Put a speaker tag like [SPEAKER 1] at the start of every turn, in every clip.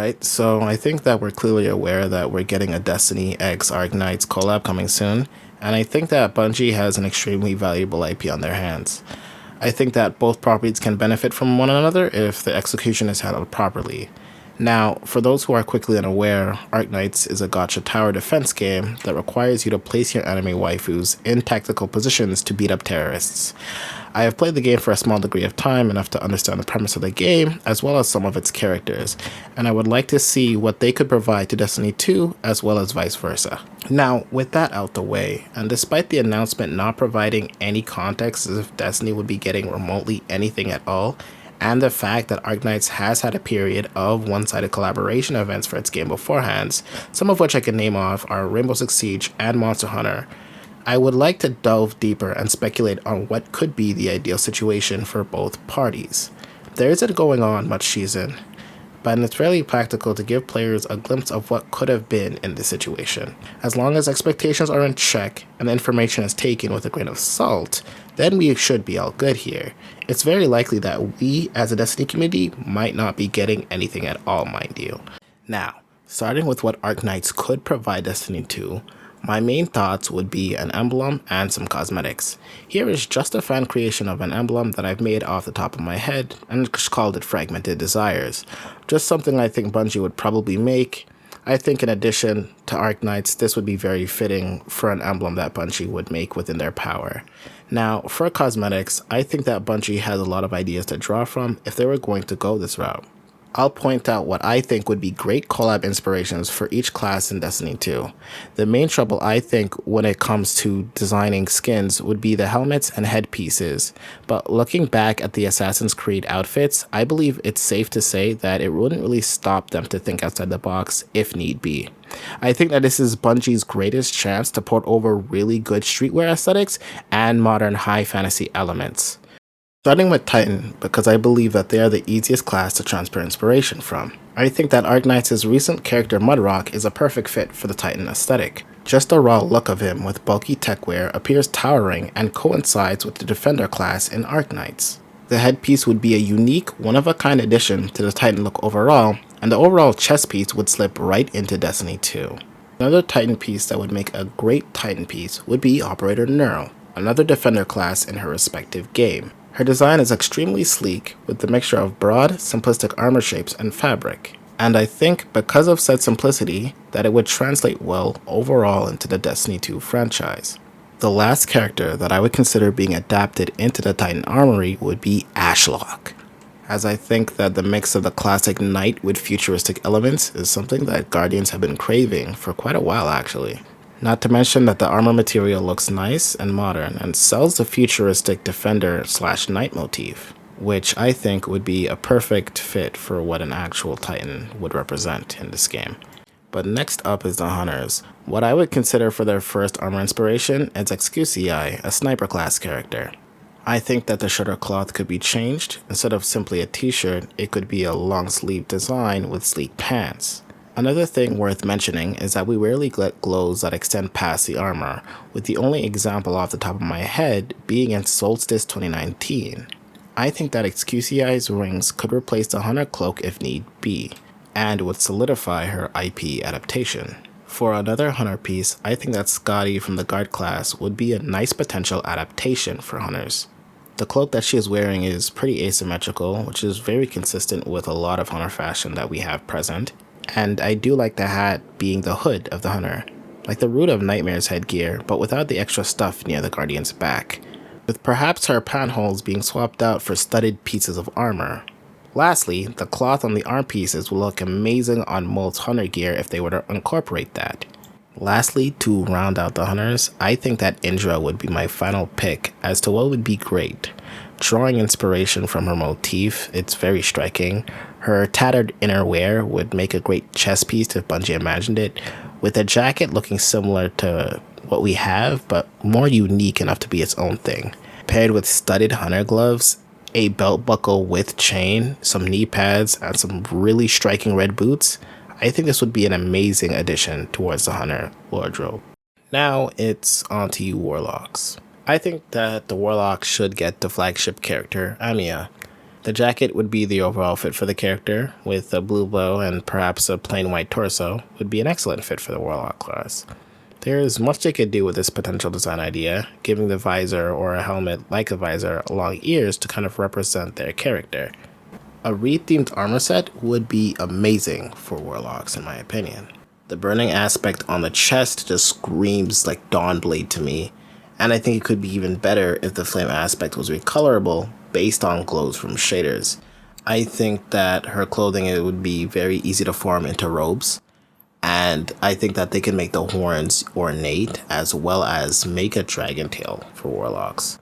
[SPEAKER 1] Right, so I think that we're clearly aware that we're getting a Destiny X Arknights collab coming soon, and I think that Bungie has an extremely valuable IP on their hands. I think that both properties can benefit from one another if the execution is handled properly. Now, for those who are quickly unaware, Arknights is a gacha tower defense game that requires you to place your enemy waifus in tactical positions to beat up terrorists. I have played the game for a small degree of time, enough to understand the premise of the game, as well as some of its characters, and I would like to see what they could provide to Destiny 2, as well as vice versa. Now, with that out the way, and despite the announcement not providing any context as if Destiny would be getting remotely anything at all, and the fact that Arknights has had a period of one-sided collaboration events for its game beforehand, some of which I can name off are Rainbow Six Siege and Monster Hunter, I would like to delve deeper and speculate on what could be the ideal situation for both parties. There isn't going on much season, but it's fairly practical to give players a glimpse of what could have been in this situation. As long as expectations are in check and the information is taken with a grain of salt, then we should be all good here. It's very likely that we, as a Destiny community, might not be getting anything at all, mind you. Now, starting with what Arknights could provide Destiny 2, my main thoughts would be an emblem and some cosmetics. Here is just a fan creation of an emblem that I've made off the top of my head and just called it Fragmented Desires. Just something I think Bungie would probably make. I think in addition to Arknights, this would be very fitting for an emblem that Bungie would make within their power. Now, for cosmetics, I think that Bungie has a lot of ideas to draw from if they were going to go this route. I'll point out what I think would be great collab inspirations for each class in Destiny 2. The main trouble I think when it comes to designing skins would be the helmets and headpieces, but looking back at the Assassin's Creed outfits, I believe it's safe to say that it wouldn't really stop them to think outside the box if need be. I think that this is Bungie's greatest chance to port over really good streetwear aesthetics and modern high fantasy elements. Starting with Titan, because I believe that they are the easiest class to transfer inspiration from. I think that Arknights' recent character Mudrock is a perfect fit for the Titan aesthetic. Just the raw look of him with bulky techwear appears towering and coincides with the Defender class in Arknights. The headpiece would be a unique, one-of-a-kind addition to the Titan look overall, and the overall chest piece would slip right into Destiny 2. Another Titan piece that would make a great Titan piece would be Operator Neural, another Defender class in her respective game. Her design is extremely sleek, with the mixture of broad, simplistic armor shapes and fabric, and I think because of said simplicity, that it would translate well overall into the Destiny 2 franchise. The last character that I would consider being adapted into the Titan armory would be Ashlock, as I think that the mix of the classic knight with futuristic elements is something that Guardians have been craving for quite a while actually. Not to mention that the armor material looks nice and modern and sells the futuristic defender/knight motif, which I think would be a perfect fit for what an actual Titan would represent in this game. But next up is the Hunters. What I would consider for their first armor inspiration is Excusii, a sniper class character. I think that the shoulder cloth could be changed. Instead of simply a t-shirt, it could be a long sleeve design with sleek pants. Another thing worth mentioning is that we rarely get glows that extend past the armor, with the only example off the top of my head being in Solstice 2019. I think that Excusii's rings could replace the Hunter cloak if need be, and would solidify her IP adaptation. For another Hunter piece, I think that Scotty from the Guard class would be a nice potential adaptation for Hunters. The cloak that she is wearing is pretty asymmetrical, which is very consistent with a lot of Hunter fashion that we have present. And I do like the hat being the hood of the Hunter, like the Root of Nightmare's headgear, but without the extra stuff near the Guardian's back, with perhaps her panholes being swapped out for studded pieces of armor. Lastly, the cloth on the arm pieces will look amazing on most Hunter gear if they were to incorporate that. Lastly, to round out the Hunters, I think that Indra would be my final pick as to what would be great. Drawing inspiration from her motif, it's very striking. Her tattered inner wear would make a great chest piece if Bungie imagined it, with a jacket looking similar to what we have, but more unique enough to be its own thing. Paired with studded Hunter gloves, a belt buckle with chain, some knee pads, and some really striking red boots, I think this would be an amazing addition towards the Hunter wardrobe. Now it's on to you Warlocks. I think that the Warlock should get the flagship character, Anya. The jacket would be the overall fit for the character, with a blue bow and perhaps a plain white torso would be an excellent fit for the Warlock class. There is much they could do with this potential design idea, giving the visor or a helmet like a visor long ears to kind of represent their character. A Reed-themed armor set would be amazing for Warlocks in my opinion. The burning aspect on the chest just screams like Dawnblade to me, and I think it could be even better if the flame aspect was recolorable based on glows from shaders. I think that her clothing, it would be very easy to form into robes, and I think that they can make the horns ornate as well as make a dragon tail for Warlocks.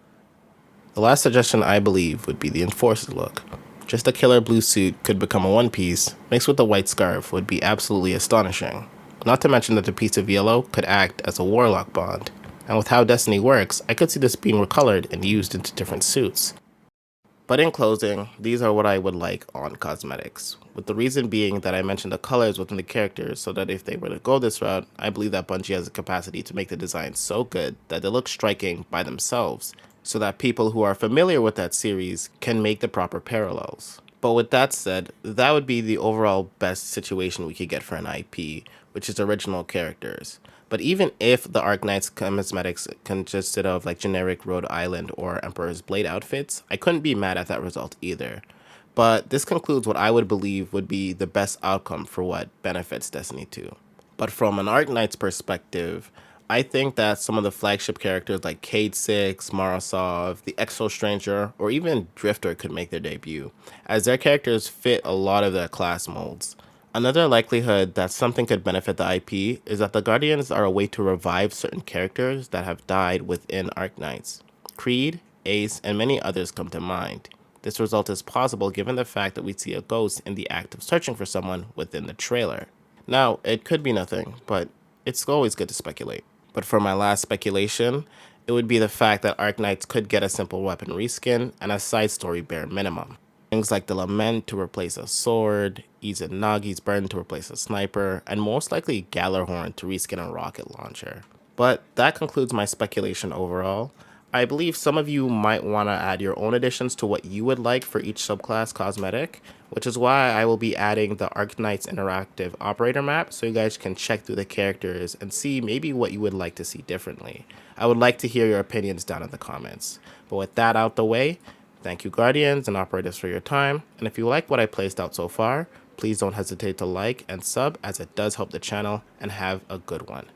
[SPEAKER 1] The last suggestion I believe would be the Enforcer look. Just a killer blue suit could become a one piece, mixed with a white scarf would be absolutely astonishing. Not to mention that the piece of yellow could act as a Warlock bond. And with how Destiny works, I could see this being recolored and used into different suits. But in closing, these are what I would like on Cosmetics, with the reason being that I mentioned the colors within the characters so that if they were to go this route, I believe that Bungie has the capacity to make the designs so good that they look striking by themselves, so that people who are familiar with that series can make the proper parallels. But with that said, that would be the overall best situation we could get for an IP, which is original characters. But even if the Arknights Cosmetics consisted of like generic Rhode Island or Emperor's Blade outfits, I couldn't be mad at that result either. But this concludes what I would believe would be the best outcome for what benefits Destiny 2. But from an Arknights perspective, I think that some of the flagship characters like Cade 6, Marasov, the Exo Stranger, or even Drifter could make their debut, as their characters fit a lot of their class molds. Another likelihood that something could benefit the IP is that the Guardians are a way to revive certain characters that have died within Arknights. Creed, Ace, and many others come to mind. This result is possible given the fact that we see a ghost in the act of searching for someone within the trailer. Now, it could be nothing, but it's always good to speculate. But for my last speculation, it would be the fact that Arknights could get a simple weapon reskin and a side story bare minimum. Things like the Lament to replace a sword, Izanagi's Burden to replace a sniper, and most likely Gallarhorn to reskin a rocket launcher. But that concludes my speculation overall. I believe some of you might want to add your own additions to what you would like for each subclass cosmetic, which is why I will be adding the Arknights interactive operator map so you guys can check through the characters and see maybe what you would like to see differently. I would like to hear your opinions down in the comments. But with that out the way, thank you Guardians and Operators for your time, and if you like what I placed out so far, please don't hesitate to like and sub as it does help the channel, and have a good one.